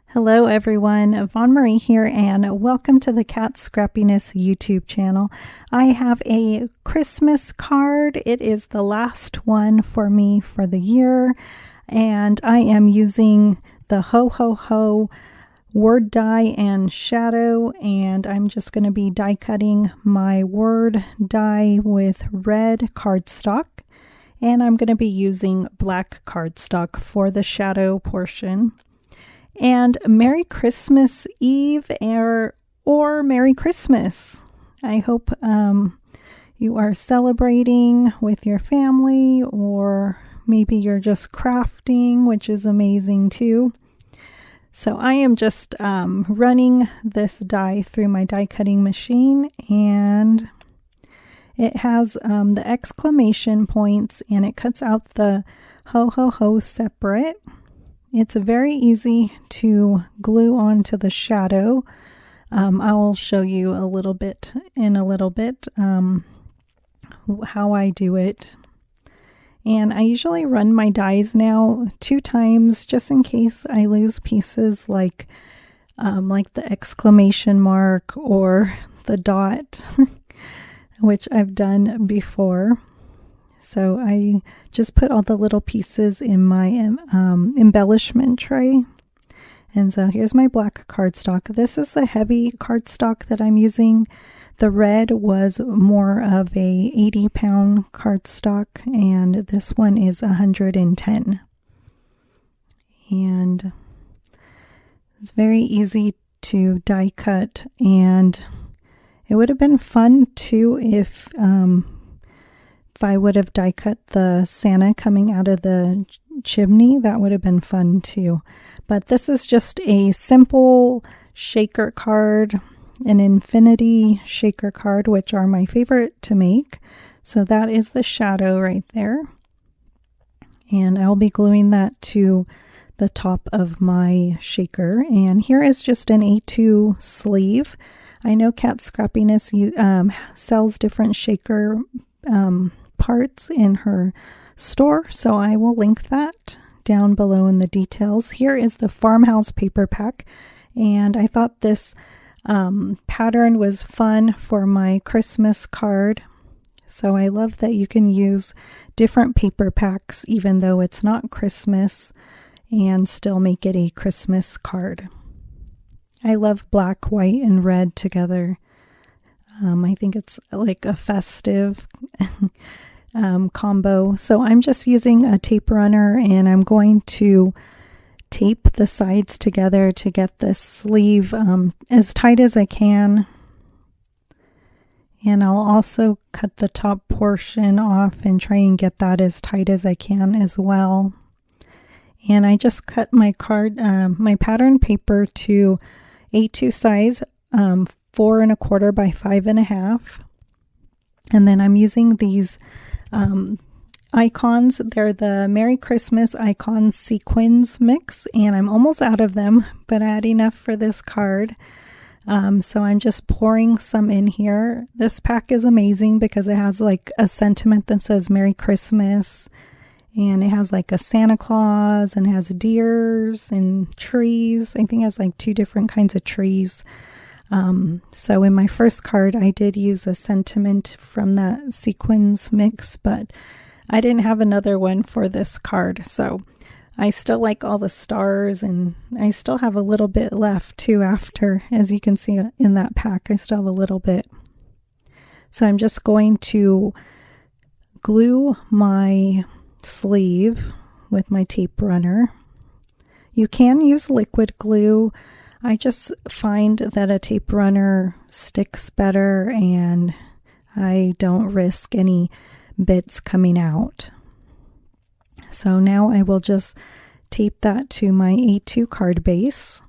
Hello everyone, Von Marie here and welcome to the Cat Scrappiness YouTube channel. I have a Christmas card. It is the last one for me for the year and I am using the Ho Ho Ho word die and shadow, and I'm just going to be die cutting my word die with red cardstock, and I'm going to be using black cardstock for the shadow portion. And Merry Christmas Eve or Merry Christmas. I hope you are celebrating with your family, or maybe you're just crafting, which is amazing too. So I am just running this die through my die cutting machine, and it has the exclamation points, and it cuts out the ho ho ho separate. It's very easy to glue onto the shadow. I'll show you a little bit how I do it. And I usually run my dies now 2 times just in case I lose pieces like the exclamation mark or the dot, which I've done before. So I just put all the little pieces in my embellishment tray. And so here's my black cardstock. This is the heavy cardstock that I'm using. The red was more of a 80-pound cardstock, and this one is 110. And it's very easy to die cut, and it would have been fun too if I would have die cut the Santa coming out of the chimney. That would have been fun too. But this is just a simple shaker card, an infinity shaker card, which are my favorite to make. So that is the shadow right there. And I'll be gluing that to the top of my shaker. And here is just an A2 sleeve. I know Cat Scrappiness sells different shaker parts in her store, so I will link that down below in the details. Here is the farmhouse paper pack, and I thought this pattern was fun for my Christmas card. So I love that you can use different paper packs even though it's not Christmas and still make it a Christmas card. I love black, white, and red together. I think it's like a festive combo. So I'm just using a tape runner, and I'm going to tape the sides together to get this sleeve as tight as I can. And I'll also cut the top portion off and try and get that as tight as I can as well. And I just cut my my pattern paper to A2 size, 4 1/4 by 5 1/2. And then I'm using these icons. They're the Merry Christmas Icons Sequins mix, and I'm almost out of them, but I had enough for this card. So I'm just pouring some in here. This pack is amazing because it has like a sentiment that says Merry Christmas, and it has like a Santa Claus, and it has deers and trees. I think it has like 2 different kinds of trees. So in my first card, I did use a sentiment from that sequins mix, but I didn't have another one for this card. So I still like all the stars, and I still have a little bit left too after, as you can see in that pack, I still have a little bit. So I'm just going to glue my sleeve with my tape runner. You can use liquid glue. I just find that a tape runner sticks better, and I don't risk any bits coming out. So now I will just tape that to my A2 card base.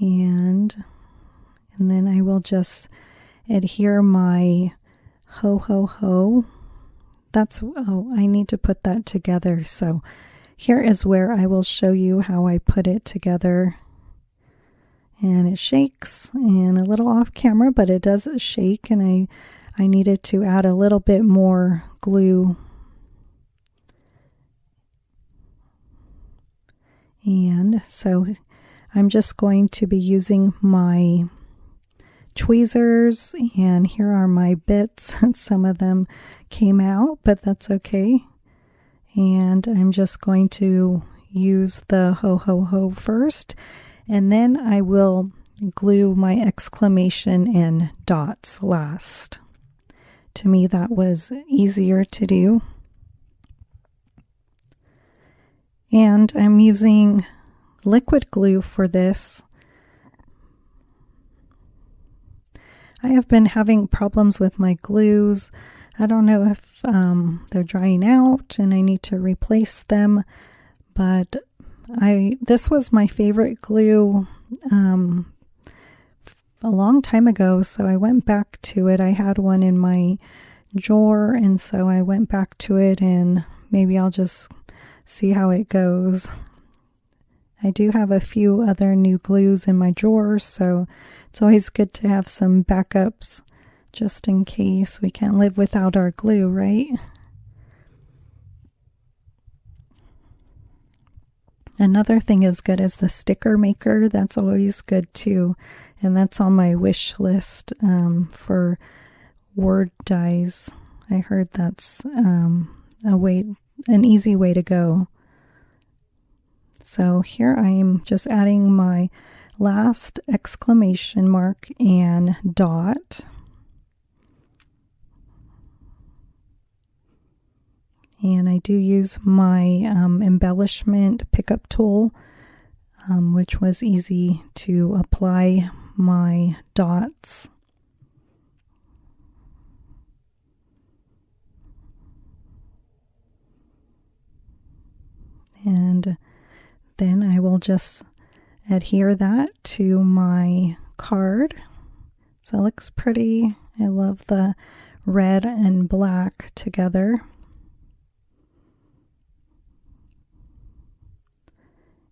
And then I will just adhere my ho ho ho. I need to put that together. So here is where I will show you how I put it together. And it shakes, and a little off camera, but it does shake, and I needed to add a little bit more glue And so I'm just going to be using my tweezers, and here are my bits. Some of them came out, but that's okay. And I'm just going to use the ho ho ho first, and then I will glue my exclamation and dots last. To me, that was easier to do. And I'm using liquid glue for this. I have been having problems with my glues. I don't know if they're drying out and I need to replace them, but this was my favorite glue a long time ago, so I went back to it. I had one in my drawer, and so I went back to it, and maybe I'll just see how it goes. I do have a few other new glues in my drawer, so it's always good to have some backups just in case. We can't live without our glue, right? Another thing is good is the sticker maker. That's always good too, and that's on my wish list for word dies. I heard that's an easy way to go. So here I am just adding my last exclamation mark and dot. And I do use my embellishment pickup tool, which was easy to apply my dots. And then I will just adhere that to my card. So it looks pretty. I love the red and black together.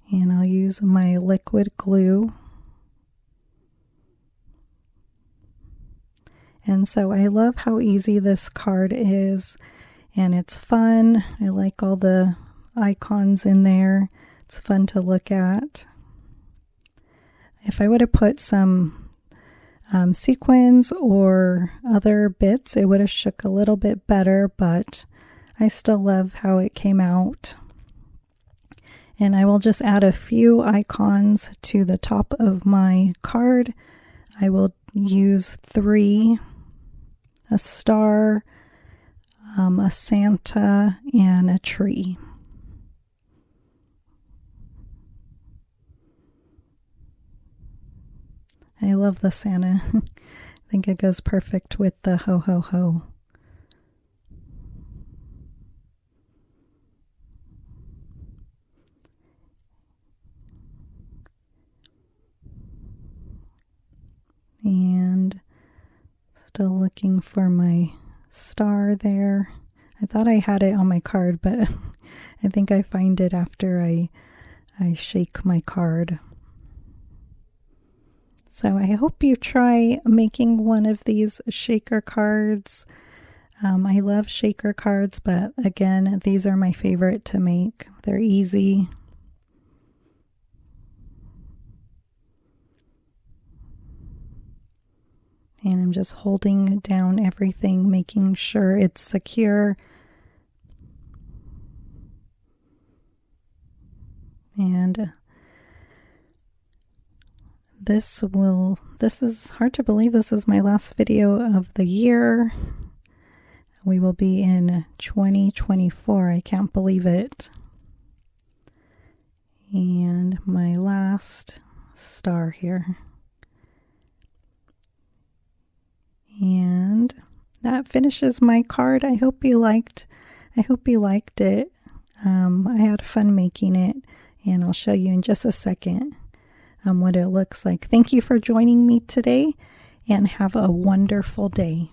And I'll use my liquid glue. And so I love how easy this card is, and it's fun. I like all the icons in there. It's fun to look at. If I would have put some sequins or other bits, it would have shook a little bit better, but I still love how it came out. And I will just add a few icons to the top of my card. I will use 3, a star, a Santa, and a tree. I love the Santa. I think it goes perfect with the ho ho ho. And still looking for my star there. I thought I had it on my card, but I think I find it after I shake my card. So I hope you try making one of these shaker cards. I love shaker cards, but again, these are my favorite to make. They're easy. And I'm just holding down everything, making sure it's secure. And this is hard to believe, this is my last video of the year. We will be in 2024. I can't believe it. And my last star here. And that finishes my card. I hope you liked it. I had fun making it, and I'll show you in just a second what it looks like. Thank you for joining me today, and have a wonderful day.